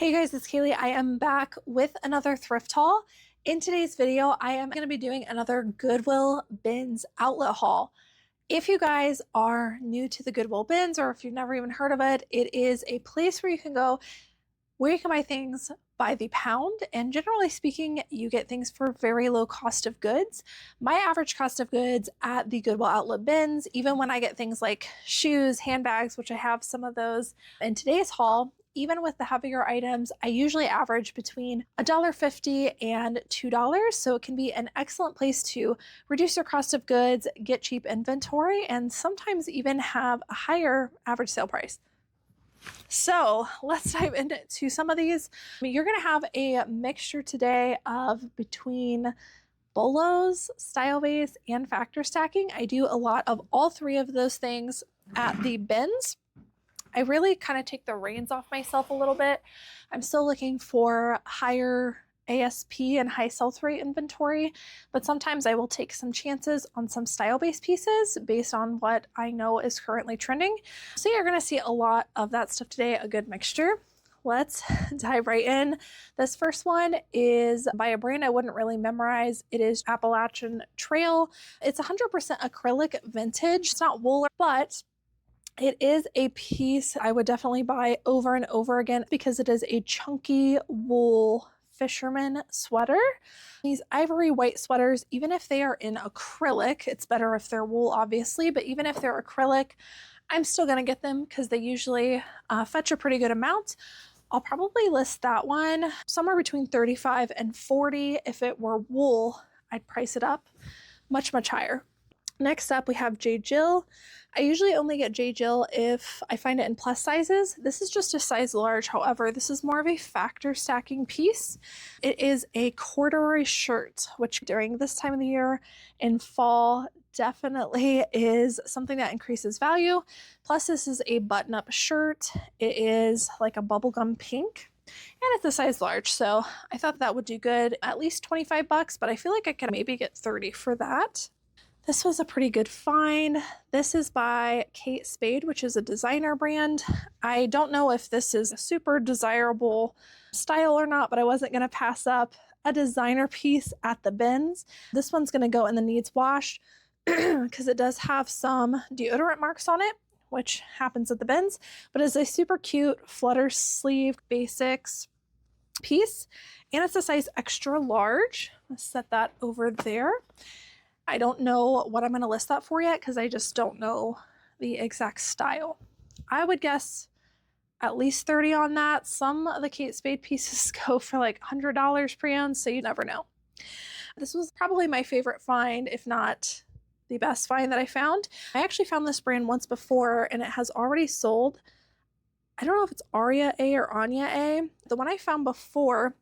Hey guys, it's Kaylee. I am back with another thrift haul. In today's video, I am going to be doing another Goodwill bins outlet haul. If you guys are new to the Goodwill bins, or if you've never even heard of it, it is a place where you can go where you can buy things by the pound, and generally speaking, you get things for very low cost of goods. My average cost of goods at the Goodwill outlet bins, even when I get things like shoes, handbags, which I have some of those in today's haul, even with the heavier items, I usually average between $1.50 and $2. So it can be an excellent place to reduce your cost of goods, get cheap inventory, and sometimes even have a higher average sale price. So let's dive into some of these. You're going to have a mixture today of between bolos, style base, and factor stacking. I do a lot of all three of those things at the bins. I really kind of take the reins off myself a little bit. I'm still looking for higher ASP and high sell-through rate inventory, but sometimes I will take some chances on some style-based pieces based on what I know is currently trending. So you're going to see a lot of that stuff today, a good mixture. Let's dive right in. This first one is by a brand I wouldn't really memorize. It is Appalachian Trail. It's 100% acrylic vintage. It's not wool, but it is a piece I would definitely buy over and over again because it is a chunky wool fisherman sweater. These ivory white sweaters, even if they are in acrylic, it's better if they're wool obviously, but even if they're acrylic, I'm still gonna get them because they usually fetch a pretty good amount. I'll probably list that one somewhere between 35 and 40. If it were wool, I'd price it up much higher. Next up, we have J. Jill. I usually only get J. Jill if I find it in plus sizes. This is just a size large. However, this is more of a factor stacking piece. It is a corduroy shirt, which during this time of the year in fall definitely is something that increases value. Plus, this is a button-up shirt. It is like a bubblegum pink. And it's a size large, so I thought that would do good. At least 25 bucks, but I feel like I could maybe get 30 for that. This was a pretty good find. This is by Kate Spade, which is a designer brand. I don't know if this is a super desirable style or not, but I wasn't going to pass up a designer piece at the bins. This one's going to go in the needs wash because it does have some deodorant marks on it, which happens at the bins, but it's a super cute flutter sleeve basics piece, and it's a size extra large. Let's set that over there. I don't know what I'm going to list that for yet because I just don't know the exact style. I would guess at least 30 on that. Some of the Kate Spade pieces go for like $100 per ounce, so you never know. This was probably my favorite find, if not the best find that I found. I actually found this brand once before and it has already sold. I don't know if it's Aria A or Anya A. The one I found before,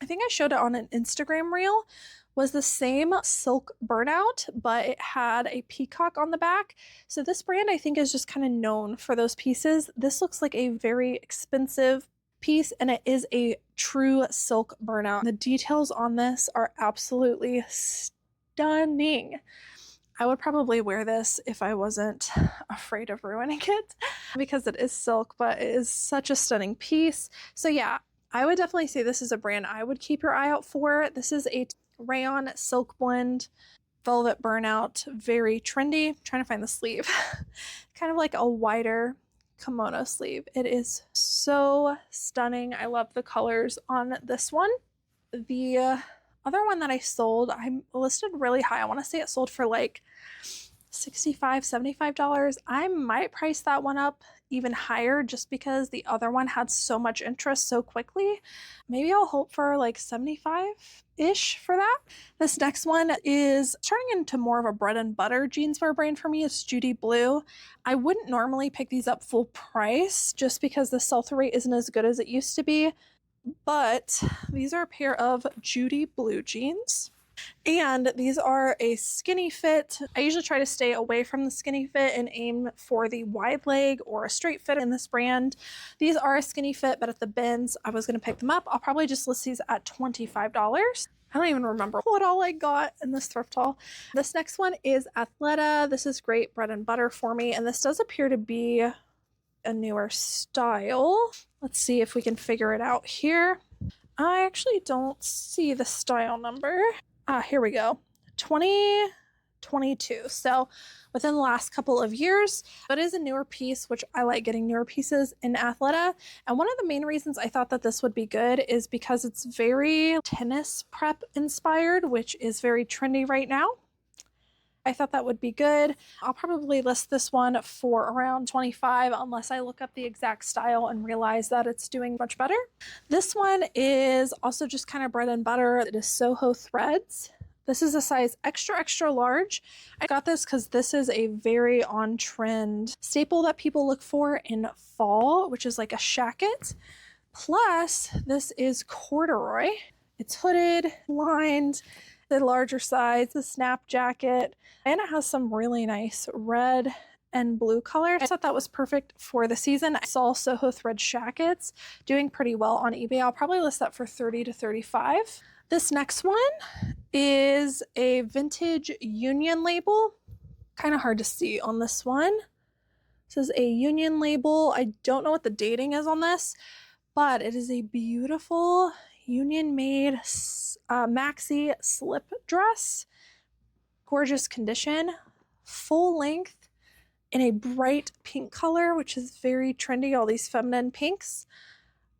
I think I showed it on an Instagram reel, was the same silk burnout, but it had a peacock on the back. So this brand I think is just kind of known for those pieces. This looks like a very expensive piece and it is a true silk burnout. The details on this are absolutely stunning. I would probably wear this if I wasn't afraid of ruining it because it is silk, but it is such a stunning piece. So yeah, I would definitely say this is a brand I would keep your eye out for. This is a rayon silk blend velvet burnout, very trendy. I'm trying to find the sleeve. Kind of like a wider kimono sleeve. It is so stunning. I love the colors on this one. The other one that I sold, I listed really high. I want to say it sold for like $65, $75. I might price that one up even higher just because the other one had so much interest so quickly. Maybe I'll hope for like 75-ish for that. This next one is turning into more of a bread and butter jeanswear brand for me. It's Judy Blue. I wouldn't normally pick these up full price just because the sell-through rate isn't as good as it used to be, but these are a pair of Judy Blue jeans. And these are a skinny fit. I usually try to stay away from the skinny fit and aim for the wide leg or a straight fit in this brand. These are a skinny fit, but at the bins, I was going to pick them up. I'll probably just list these at $25. I don't even remember what all I got in this thrift haul. This next one is Athleta. This is great bread and butter for me. And this does appear to be a newer style. Let's see if we can figure it out here. I actually don't see the style number. Here we go. 2022. So within the last couple of years, it is a newer piece, which I like getting newer pieces in Athleta. And one of the main reasons I thought that this would be good is because it's very tennis prep inspired, which is very trendy right now. I thought that would be good. I'll probably list this one for around 25 unless I look up the exact style and realize that it's doing much better. This one is also just kind of bread and butter. It is Soho threads. This is a size extra, extra large. I got this because this is a very on-trend staple that people look for in fall, which is like a shacket. Plus, this is corduroy. It's hooded, lined, the larger size, the snap jacket, and it has some really nice red and blue colors. I thought that was perfect for the season. I saw Soho thread shackets doing pretty well on eBay. I'll probably list that for 30 to 35. This next one is a vintage Union label. Kind of hard to see on this one. This is a Union label. I don't know what the dating is on this, but it is a beautiful Union made maxi slip dress. Gorgeous condition, full length in a bright pink color, which is very trendy, all these feminine pinks.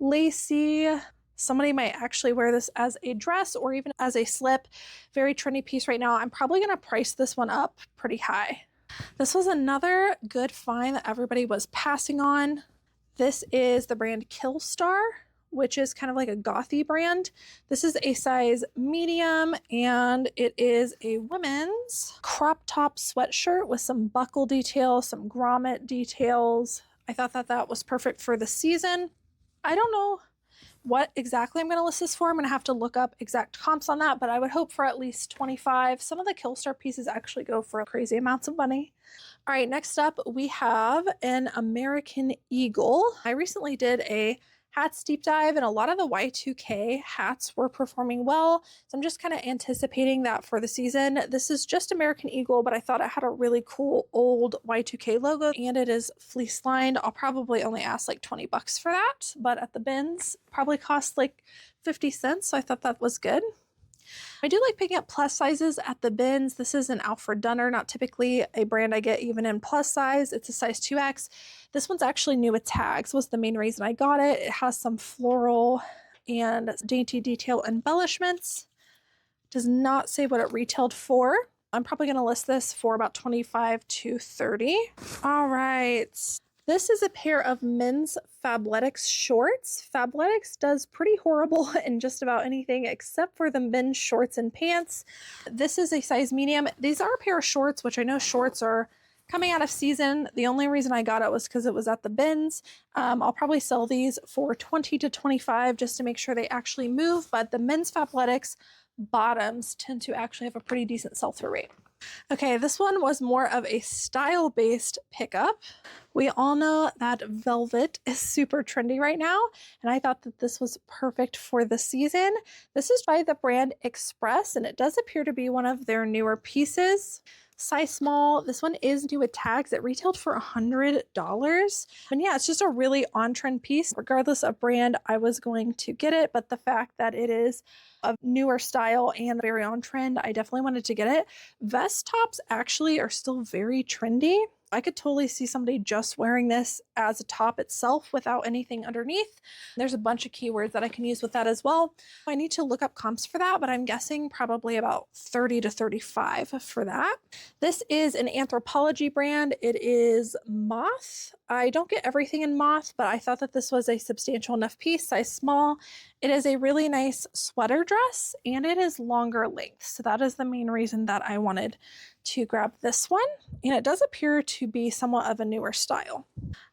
Lacy. Somebody might actually wear this as a dress or even as a slip. Very trendy piece right now. I'm probably going to price this one up pretty high. This was another good find that everybody was passing on. This is the brand Killstar, which is kind of like a gothy brand. This is a size medium, and it is a women's crop top sweatshirt with some buckle details, some grommet details. I thought that that was perfect for the season. I don't know what exactly I'm going to list this for. I'm going to have to look up exact comps on that, but I would hope for at least 25. Some of the Killstar pieces actually go for crazy amounts of money. All right, next up we have an American Eagle. I recently did a hats deep dive, and a lot of the Y2K hats were performing well. So I'm just kind of anticipating that for the season. This is just American Eagle, but I thought it had a really cool old Y2K logo, and it is fleece lined. I'll probably only ask like 20 bucks for that, but at the bins probably cost like 50 cents. So I thought that was good. I do like picking up plus sizes at the bins. This is an Alfred Dunner, not typically a brand I get even in plus size. It's a size 2X. This one's actually new with tags, was the main reason I got it. It has some floral and dainty detail embellishments. Does not say what it retailed for. I'm probably going to list this for about 25 to 30. All right. This is a pair of men's Fabletics shorts. Fabletics does pretty horrible in just about anything except for the men's shorts and pants. This is a size medium. These are a pair of shorts, which I know shorts are coming out of season. The only reason I got it was because it was at the bins. I'll probably sell these for 20 to 25 just to make sure they actually move, but the men's Fabletics bottoms tend to actually have a pretty decent sell-through rate. Okay, this one was more of a style-based pickup. We all know that velvet is super trendy right now, and I thought that this was perfect for the season. This is by the brand Express, and it does appear to be one of their newer pieces. Size small. This one is new with tags. It retailed for $100. And yeah, it's just a really on-trend piece. Regardless of brand, I was going to get it, but the fact that it is a newer style and very on trend, I definitely wanted to get it. Vest tops actually are still very trendy. I could totally see somebody just wearing this as a top itself without anything underneath. There's a bunch of keywords that I can use with that as well. I need to look up comps for that, but I'm guessing probably about 30 to 35 for that. This is an Anthropologie brand. It is moth. I don't get everything in moth, but I thought that this was a substantial enough piece, size small. It is a really nice sweater dress, and it is longer length. So that is the main reason that I wanted to grab this one. And it does appear to be somewhat of a newer style.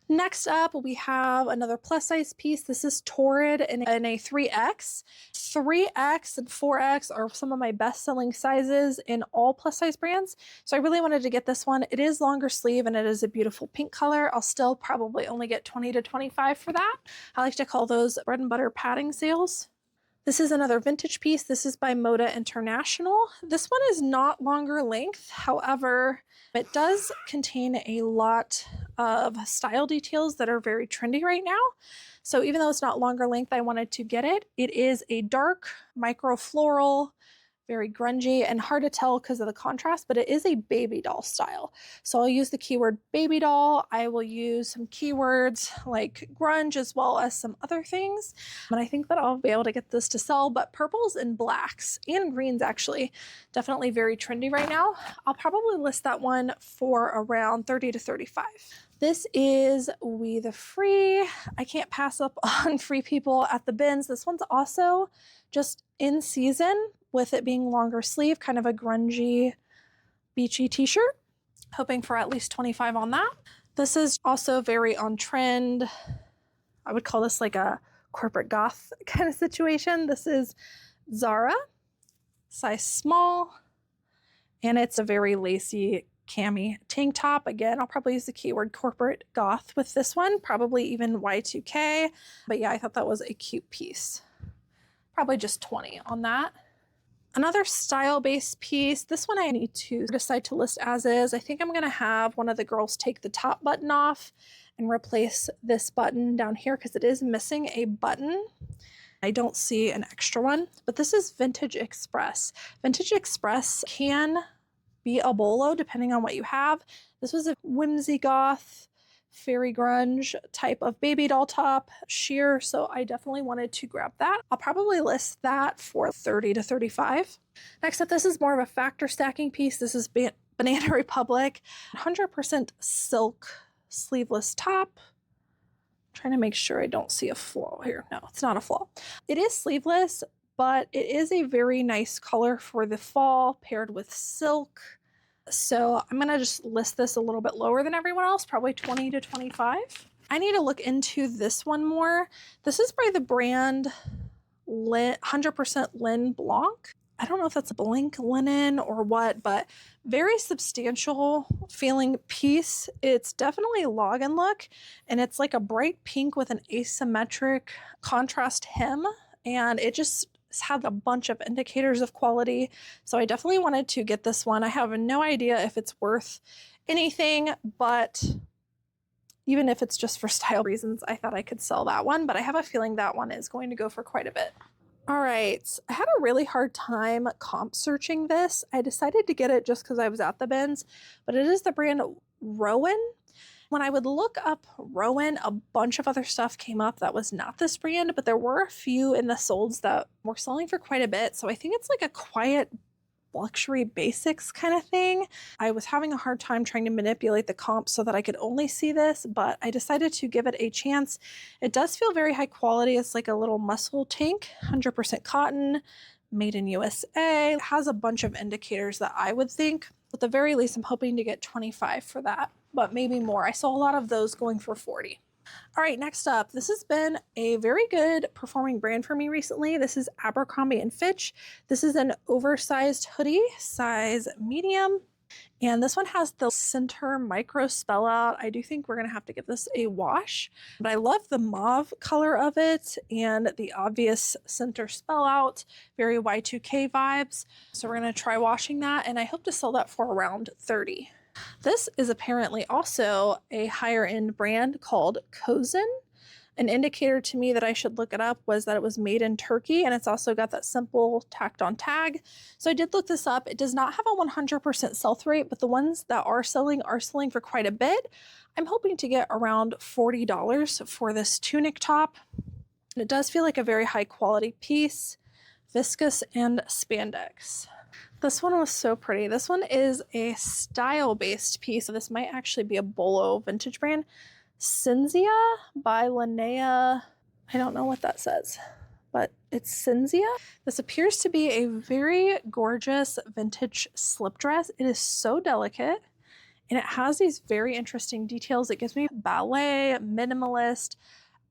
Next up, we have another plus size piece. This is Torrid in a 3X. 3X and 4X are some of my best selling sizes in all plus size brands. So I really wanted to get this one. It is longer sleeve and it is a beautiful pink color. I'll still probably only get 20 to 25 for that. I like to call those bread and butter padding sales. This is another vintage piece. This is by Moda International. This one is not longer length. However, it does contain a lot of style details that are very trendy right now. So even though it's not longer length, I wanted to get it. It is a dark micro floral, very grungy and hard to tell because of the contrast, but it is a baby doll style. So I'll use the keyword baby doll. I will use some keywords like grunge as well as some other things. And I think that I'll be able to get this to sell, but purples and blacks and greens actually, definitely very trendy right now. I'll probably list that one for around 30 to 35. This is We the Free. I can't pass up on Free People at the bins. This one's also just in season with it being longer sleeve, kind of a grungy, beachy t-shirt. Hoping for at least 25 on that. This is also very on trend. I would call this like a corporate goth kind of situation. This is Zara, size small, and it's a very lacy cami tank top. Again, I'll probably use the keyword corporate goth with this one, probably even Y2K. But yeah, I thought that was a cute piece. Probably just 20 on that. Another style-based piece. This one I need to decide to list as is. I think I'm gonna have one of the girls take the top button off and replace this button down here because it is missing a button. I don't see an extra one, but this is Vintage Express. Vintage Express can be a bolo depending on what you have. This was a whimsy goth, fairy grunge type of baby doll top sheer, so I definitely wanted to grab that. I'll probably list that for 30 to 35. Next up, this is more of a factor stacking piece. This is Banana Republic, 100% silk sleeveless top. I'm trying to make sure I don't see a flaw here. No, it's not a flaw. It is sleeveless, but it is a very nice color for the fall paired with silk. So I'm gonna just list this a little bit lower than everyone else, probably 20 to 25. I need to look into this one more. This is by the brand 100% Lin Blanc. I don't know if that's a blank linen or what, but very substantial feeling piece. It's definitely log and look, and it's like a bright pink with an asymmetric contrast hem, and it just had a bunch of indicators of quality. So I definitely wanted to get this one. I have no idea if it's worth anything, but even if it's just for style reasons, I thought I could sell that one, but I have a feeling that one is going to go for quite a bit. All right, I had a really hard time comp searching this. I decided to get it just because I was at the bins, but it is the brand Rowan. When I would look up Rowan, a bunch of other stuff came up that was not this brand, but there were a few in the solds that were selling for quite a bit. So I think it's like a quiet luxury basics kind of thing. I was having a hard time trying to manipulate the comp so that I could only see this, but I decided to give it a chance. It does feel very high quality. It's like a little muscle tank, 100% cotton, made in USA. It has a bunch of indicators that I would think. At the very least, I'm hoping to get 25 for that, but maybe more. I saw a lot of those going for 40. All right, next up, this has been a very good performing brand for me recently. This is Abercrombie & Fitch. This is an oversized hoodie, size medium. And this one has the center micro spell out. I do think we're gonna have to give this a wash, but I love the mauve color of it and the obvious center spell out, very Y2K vibes. So we're gonna try washing that, and I hope to sell that for around 30. This is apparently also a higher end brand called Kozen. An indicator to me that I should look it up was that it was made in Turkey, and it's also got that simple tacked on tag. So I did look this up. It does not have a 100% sell-through rate, but the ones that are selling for quite a bit. I'm hoping to get around $40 for this tunic top. And it does feel like a very high quality piece, viscose and spandex. This one was so pretty. This one is a style-based piece. So this might actually be a bolo vintage brand. Cinzia by Linnea. I don't know what that says, but it's Cinzia. This appears to be a very gorgeous vintage slip dress. It is so delicate, and it has these very interesting details. It gives me ballet, minimalist,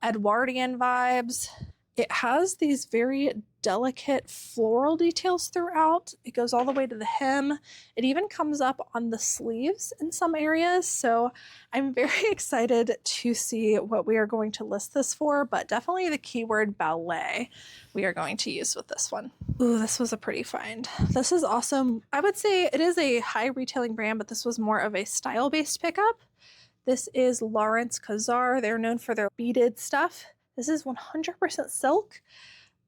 Edwardian vibes. It has these very delicate floral details throughout. It goes all the way to the hem. It even comes up on the sleeves in some areas. So I'm very excited to see what we are going to list this for, but definitely the keyword ballet we are going to use with this one. Ooh, this was a pretty find. This is awesome. I would say it is a high retailing brand, but this was more of a style-based pickup. This is Lawrence Kazar. They're known for their beaded stuff. This is 100% silk,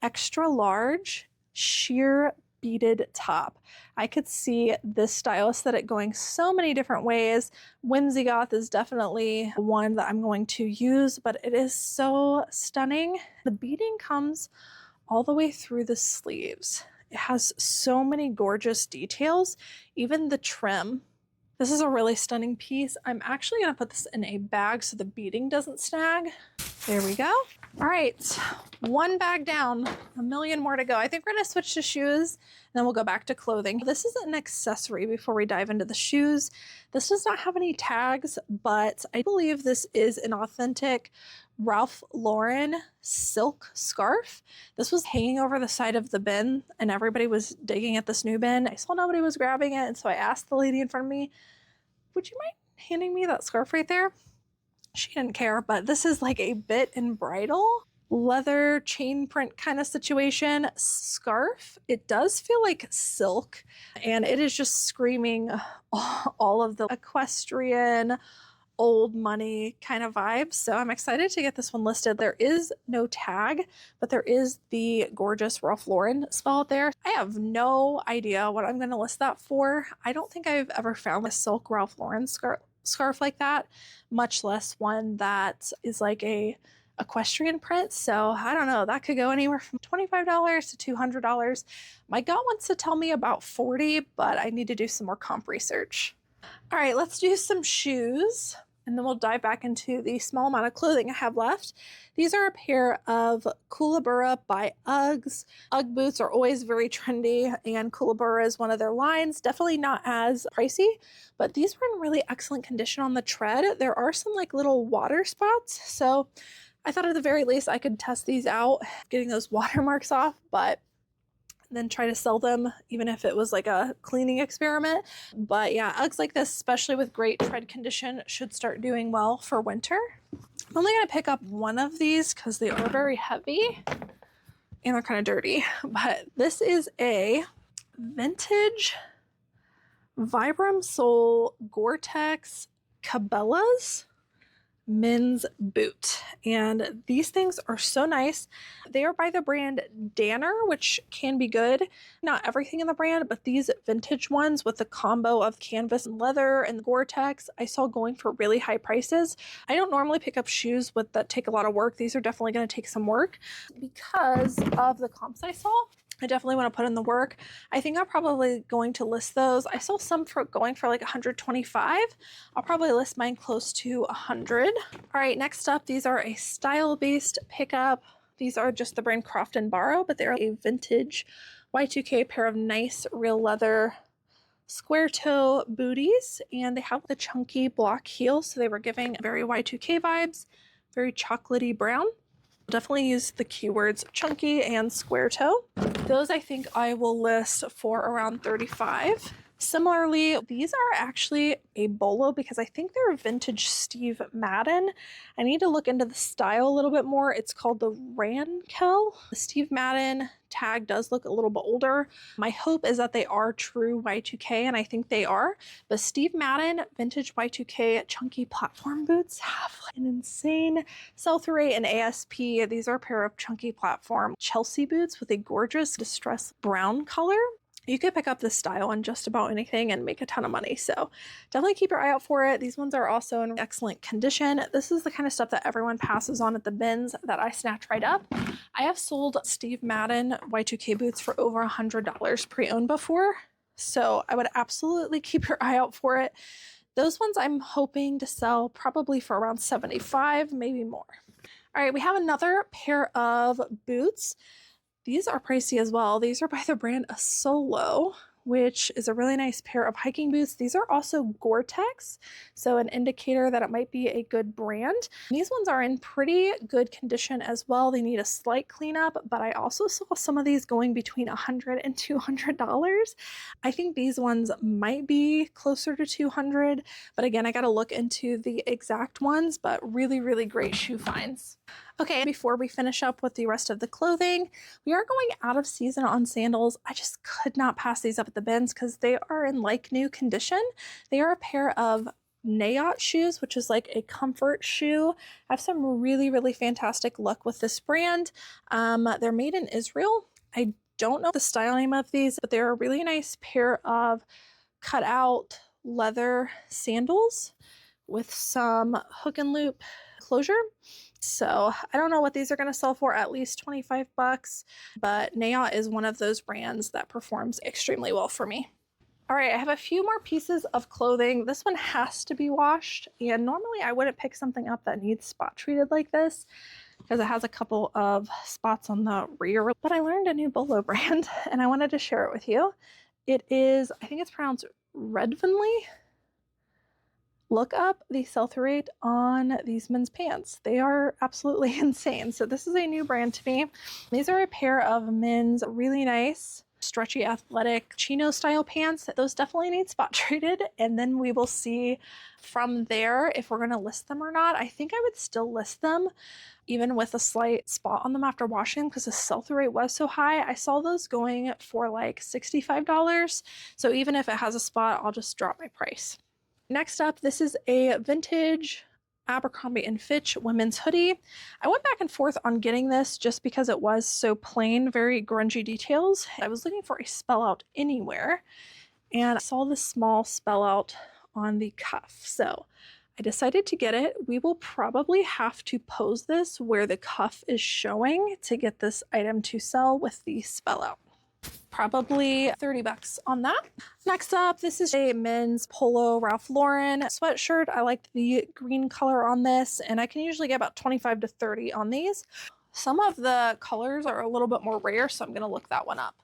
extra large, sheer beaded top. I could see this style aesthetic going so many different ways. Whimsy Goth is definitely one that I'm going to use, but it is so stunning. The beading comes all the way through the sleeves. It has so many gorgeous details, even the trim. This is a really stunning piece. I'm actually gonna put this in a bag so the beading doesn't snag. There we go. All right, one bag down, a million more to go. I think we're gonna switch to shoes, and then we'll go back to clothing. This is an accessory before we dive into the shoes. This does not have any tags, but I believe this is an authentic Ralph Lauren silk scarf. This was hanging over the side of the bin, and everybody was digging at this new bin. I saw nobody was grabbing it, and so I asked the lady in front of me, would you mind handing me that scarf right there? She didn't care, but this is like a bit and bridle leather chain print kind of situation scarf. It does feel like silk, and it is just screaming all of the equestrian old money kind of vibes. So I'm excited to get this one listed. There is no tag, but there is the gorgeous Ralph Lauren spell there. I have no idea what I'm going to list that for. I don't think I've ever found a silk Ralph Lauren scarf like that, much less one that is like a equestrian print. So I don't know, that could go anywhere from $25 to $200. My gut wants to tell me about 40, but I need to do some more comp research. All right, let's do some shoes, and then we'll dive back into the small amount of clothing I have left. These are a pair of Koolaburra by Uggs. Ugg boots are always very trendy, and Koolaburra is one of their lines. Definitely not as pricey, but these were in really excellent condition on the tread. There are some like little water spots, so I thought at the very least I could test these out, getting those watermarks off, but then try to sell them, even if it was like a cleaning experiment. But yeah, Uggs like this, especially with great tread condition, should start doing well for winter. I'm only gonna pick up one of these because they are very heavy and they're kind of dirty. But this is a vintage Vibram Sole Gore-Tex Cabela's men's boot, and these things are so nice. They are by the brand Danner, which can be good. Not everything in the brand, but these vintage ones with the combo of canvas and leather and Gore-Tex I saw going for really high prices. I don't normally pick up shoes that take a lot of work. These are definitely going to take some work because of the comps I saw. I definitely want to put in the work. I think I'm probably going to list those. I saw some going for like 125. I'll probably list mine close to 100. All right, next up, these are a style-based pickup. These are just the brand Croft and Borrow, but they're a vintage Y2K pair of nice real leather square toe booties, and they have the chunky block heels, so they were giving very Y2K vibes, very chocolatey brown. Definitely use the keywords chunky and square toe. Those I think I will list for around 35. Similarly, these are actually a bolo because I think they're vintage Steve Madden. I need to look into the style a little bit more. It's called the Rankel. The Steve Madden tag does look a little bit older. My hope is that they are true Y2K, and I think they are. But Steve Madden vintage Y2K chunky platform boots have an insane sell-through rate in ASP. These are a pair of chunky platform Chelsea boots with a gorgeous distressed brown color. You could pick up this style on just about anything and make a ton of money. So definitely keep your eye out for it. These ones are also in excellent condition. This is the kind of stuff that everyone passes on at the bins that I snatch right up. I have sold Steve Madden Y2K boots for over $100 pre-owned before. So I would absolutely keep your eye out for it. Those ones I'm hoping to sell probably for around 75, maybe more. All right, we have another pair of boots. These are pricey as well. These are by the brand Solo, which is a really nice pair of hiking boots. These are also Gore-Tex, so an indicator that it might be a good brand. These ones are in pretty good condition as well. They need a slight cleanup, but I also saw some of these going between $100 and $200. I think these ones might be closer to $200, but again, I got to look into the exact ones, but really, really great shoe finds. Okay, before we finish up with the rest of the clothing, we are going out of season on sandals. I just could not pass these up at the bins because they are in like new condition. They are a pair of Nayot shoes, which is like a comfort shoe. I have some really fantastic luck with this brand. They're made in Israel. I don't know the style name of these, but they're a really nice pair of cut out leather sandals with some hook and loop closure. So I don't know what these are going to sell for, at least 25 bucks, but Nayot is one of those brands that performs extremely well for me. All right, I have a few more pieces of clothing. This one has to be washed, and normally I wouldn't pick something up that needs spot treated like this because it has a couple of spots on the rear, but I learned a new bolo brand and I wanted to share it with you. It is, I think it's pronounced Redvinly. Look up the sell-through rate on these men's pants. They are absolutely insane. So this is a new brand to me. These are a pair of men's really nice stretchy athletic chino style pants. Those definitely need spot treated, and then we will see from there if we're going to list them or not. I think I would still list them even with a slight spot on them after washing because the sell-through rate was so high. I saw those going for like $65, so even if it has a spot, I'll just drop my price. Next up, this is a vintage Abercrombie & Fitch women's hoodie. I went back and forth on getting this just because it was so plain, very grungy details. I was looking for a spell out anywhere and I saw this small spell out on the cuff. So I decided to get it. We will probably have to pose this where the cuff is showing to get this item to sell with the spell out. Probably 30 bucks on that. Next up, this is a men's polo Ralph Lauren sweatshirt. I liked the green color on this, and I can usually get about 25 to 30 on these. Some of the colors are a little bit more rare, so I'm gonna look that one up.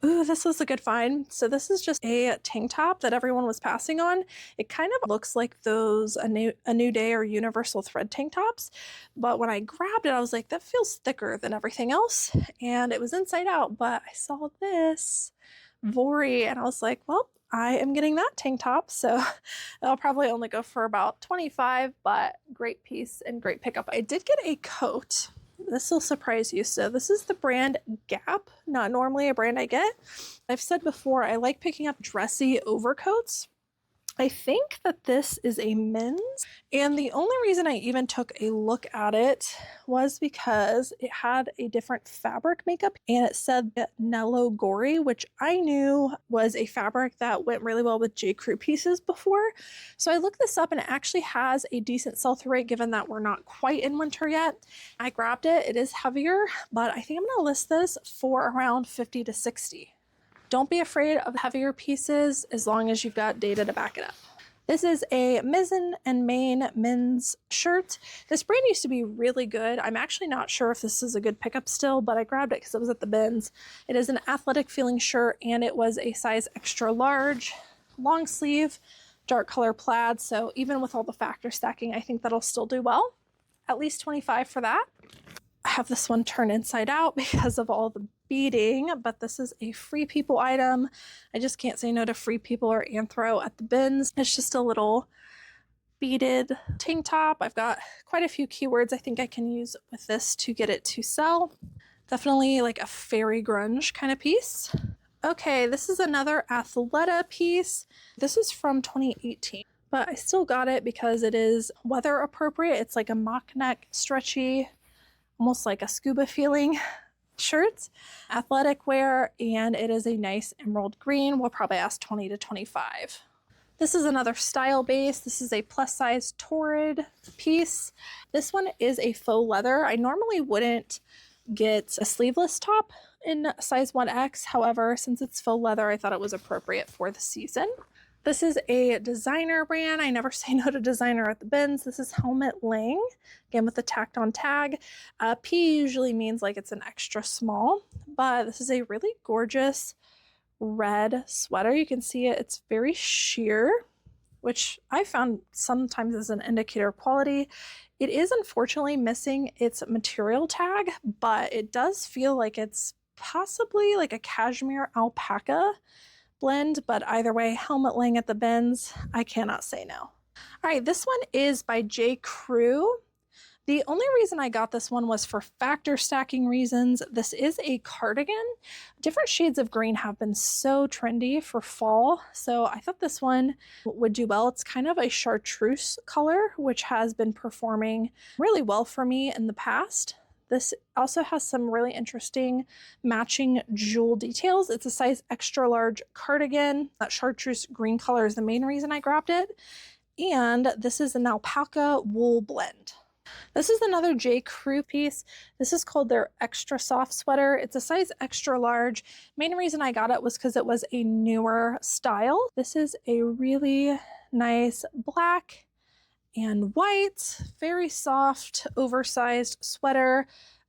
Ooh, this was a good find. So this is just a tank top that everyone was passing on. It kind of looks like those a new Day or Universal Thread tank tops, but when I grabbed it, I was like, that feels thicker than everything else, and it was inside out, but I saw this Vori, and I was like, well, I am getting that tank top, so it'll probably only go for about 25, but great piece and great pickup. I did get a coat. This will surprise you. So this is the brand Gap, not normally a brand I get. I've said before, I like picking up dressy overcoats. I think that this is a men's, and the only reason I even took a look at it was because it had a different fabric makeup and it said Nello Gory, which I knew was a fabric that went really well with J. Crew pieces before. So I looked this up and it actually has a decent sell-through rate given that we're not quite in winter yet. I grabbed it. It is heavier, but I think I'm going to list this for around 50 to 60. Don't be afraid of heavier pieces as long as you've got data to back it up. This is a Mizzen and Main men's shirt. This brand used to be really good. I'm actually not sure if this is a good pickup still, but I grabbed it because it was at the bins. It is an athletic feeling shirt and it was a size extra large, long sleeve, dark color plaid. So even with all the factor stacking, I think that'll still do well. At least 25 for that. I have this one turned inside out because of all the beading, but this is a Free People item. I just can't say no to Free People or Anthro at the bins. It's just a little beaded tank top. I've got quite a few keywords I think I can use with this to get it to sell. Definitely like a fairy grunge kind of piece. Okay, this is another Athleta piece. This is from 2018. But I still got it because it is weather appropriate. It's like a mock neck, stretchy, almost like a scuba feeling shirt, athletic wear, and it is a nice emerald green. We'll probably ask 20 to 25. This is another style base. This is a plus size torrid piece. This one is a faux leather. I normally wouldn't get a sleeveless top in size 1X. However, since it's faux leather, I thought it was appropriate for the season. This is a designer brand. I never say no to designer at the bins. This is Helmet Lang, again with the tacked on tag. P usually means like it's an extra small, but this is a really gorgeous red sweater. You can see it, it's very sheer, which I found sometimes is an indicator of quality. It is unfortunately missing its material tag, but it does feel like it's possibly like a cashmere alpaca blend, but either way, Helmet Lang at the bins, I cannot say no. All right, this one is by J. Crew, The only reason I got this one was for factor stacking reasons. This is a cardigan. Different shades of green have been so trendy for fall, so I thought this one would do well. It's kind of a chartreuse color, which has been performing really well for me in the past. This also has some really interesting matching jewel details. It's a size extra large cardigan. That chartreuse green color is the main reason I grabbed it. And this is an alpaca wool blend. This is another J. Crew piece. This is called their extra soft sweater. It's a size extra large. Main reason I got it was because it was a newer style. This is a really nice black and white, very soft, oversized sweater.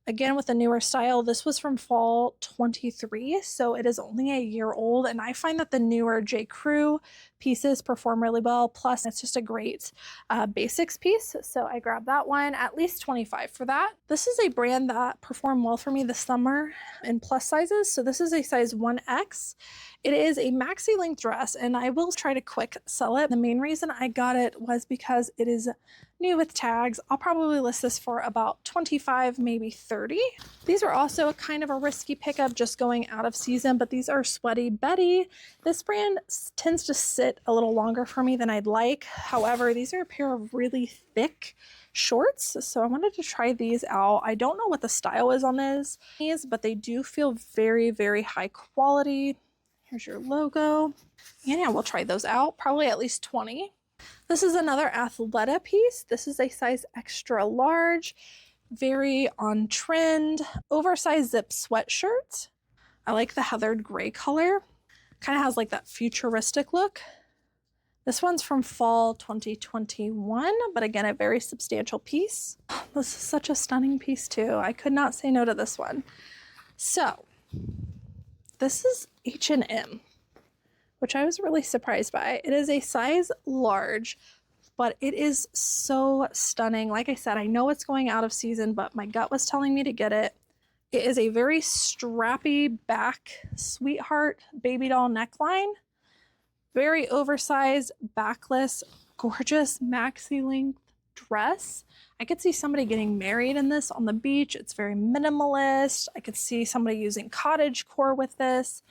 Again, with a newer style. This was from fall 23, so it is only a year old, and I find that the newer J. Crew pieces perform really well. Plus, it's just a great basics piece, so I grabbed that one, at least 25 for that. This is a brand that performed well for me this summer in plus sizes, so this is a size 1X. It is a maxi length dress, and I will try to quick sell it. The main reason I got it was because it is new with tags. I'll probably list this for about 25, maybe 30. These are also kind of a risky pickup just going out of season, but these are Sweaty Betty. This brand tends to sit a little longer for me than I'd like. However, these are a pair of really thick shorts, so I wanted to try these out. I don't know what the style is on these, but they do feel very, very high quality. Here's your logo. And yeah, we'll try those out, probably at least 20. This is another Athleta piece. This is a size extra large, very on trend, oversized zip sweatshirt. I like the heathered gray color. Kind of has like that futuristic look. This one's from fall 2021, but again, a very substantial piece. This is such a stunning piece too. I could not say no to this one. So this is H&M, which I was really surprised by. It is a size large, but it is so stunning. Like I said, I know it's going out of season, but my gut was telling me to get it. It is a very strappy back sweetheart baby doll neckline, very oversized, backless, gorgeous maxi length dress. I could see somebody getting married in this on the beach. It's very minimalist. I could see somebody using cottage core with this.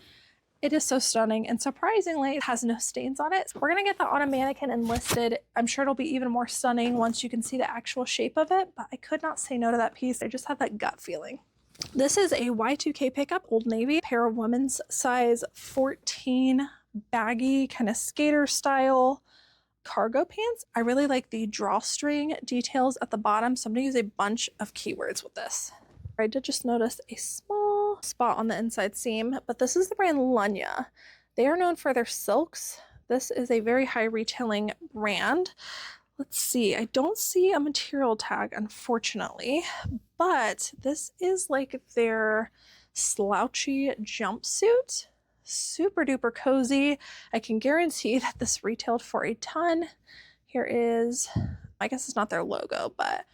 It is so stunning, and surprisingly, it has no stains on it. We're gonna get that on a mannequin and listed. I'm sure it'll be even more stunning once you can see the actual shape of it, but I could not say no to that piece. I just had that gut feeling. This is a Y2K pickup, Old Navy, pair of women's size 14 baggy kind of skater style cargo pants. I really like the drawstring details at the bottom, so I'm gonna use a bunch of keywords with this. I did just notice a small spot on the inside seam, but this is the brand Lunya. They are known for their silks. This is a very high retailing brand. Let's see, I don't see a material tag, unfortunately, but this is like their slouchy jumpsuit. Super duper cozy. I can guarantee that this retailed for a ton. Here is, I guess it's not their logo, but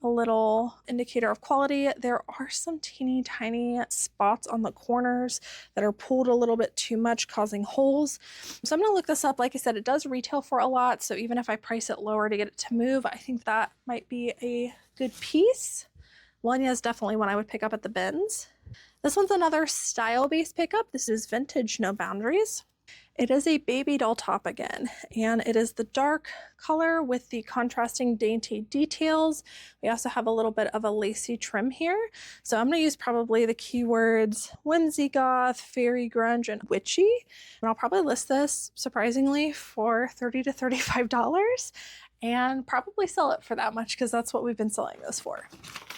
a little indicator of quality. There are some teeny tiny spots on the corners that are pulled a little bit too much, causing holes. So I'm gonna look this up. Like I said, it does retail for a lot, so even if I price it lower to get it to move, I think that might be a good piece. Lunya is definitely one I would pick up at the bins. This one's another style-based pickup. This is Vintage No Boundaries. It is a baby doll top again, and it is the dark color with the contrasting dainty details. We also have a little bit of a lacy trim here. So I'm going to use probably the keywords whimsy goth, fairy grunge, and witchy. And I'll probably list this, surprisingly, for $30 to $35 and probably sell it for that much because that's what we've been selling this for.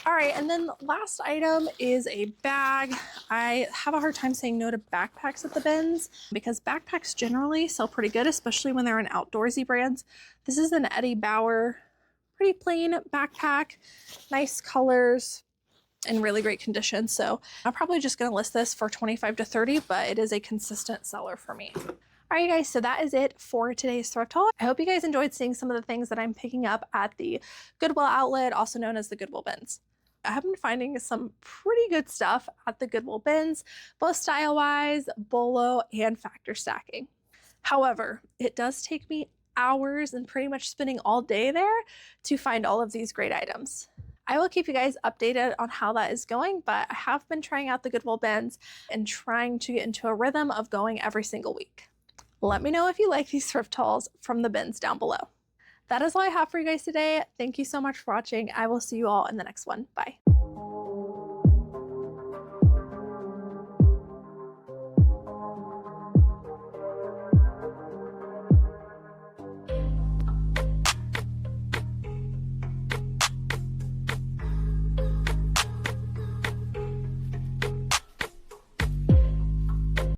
All right, and then the last item is a bag. I have a hard time saying no to backpacks at the bins because backpacks generally sell pretty good, especially when they're in outdoorsy brands. This is an Eddie Bauer, pretty plain backpack, nice colors, in really great condition. So I'm probably just gonna list this for 25 to 30, but it is a consistent seller for me. All right, guys, so that is it for today's thrift haul. I hope you guys enjoyed seeing some of the things that I'm picking up at the Goodwill outlet, also known as the Goodwill bins. I have been finding some pretty good stuff at the Goodwill bins, both style-wise, bolo, and factor stacking. However, it does take me hours and pretty much spending all day there to find all of these great items. I will keep you guys updated on how that is going, but I have been trying out the Goodwill bins and trying to get into a rhythm of going every single week. Let me know if you like these thrift hauls from the bins down below. That is all I have for you guys today. Thank you so much for watching. I will see you all in the next one. Bye.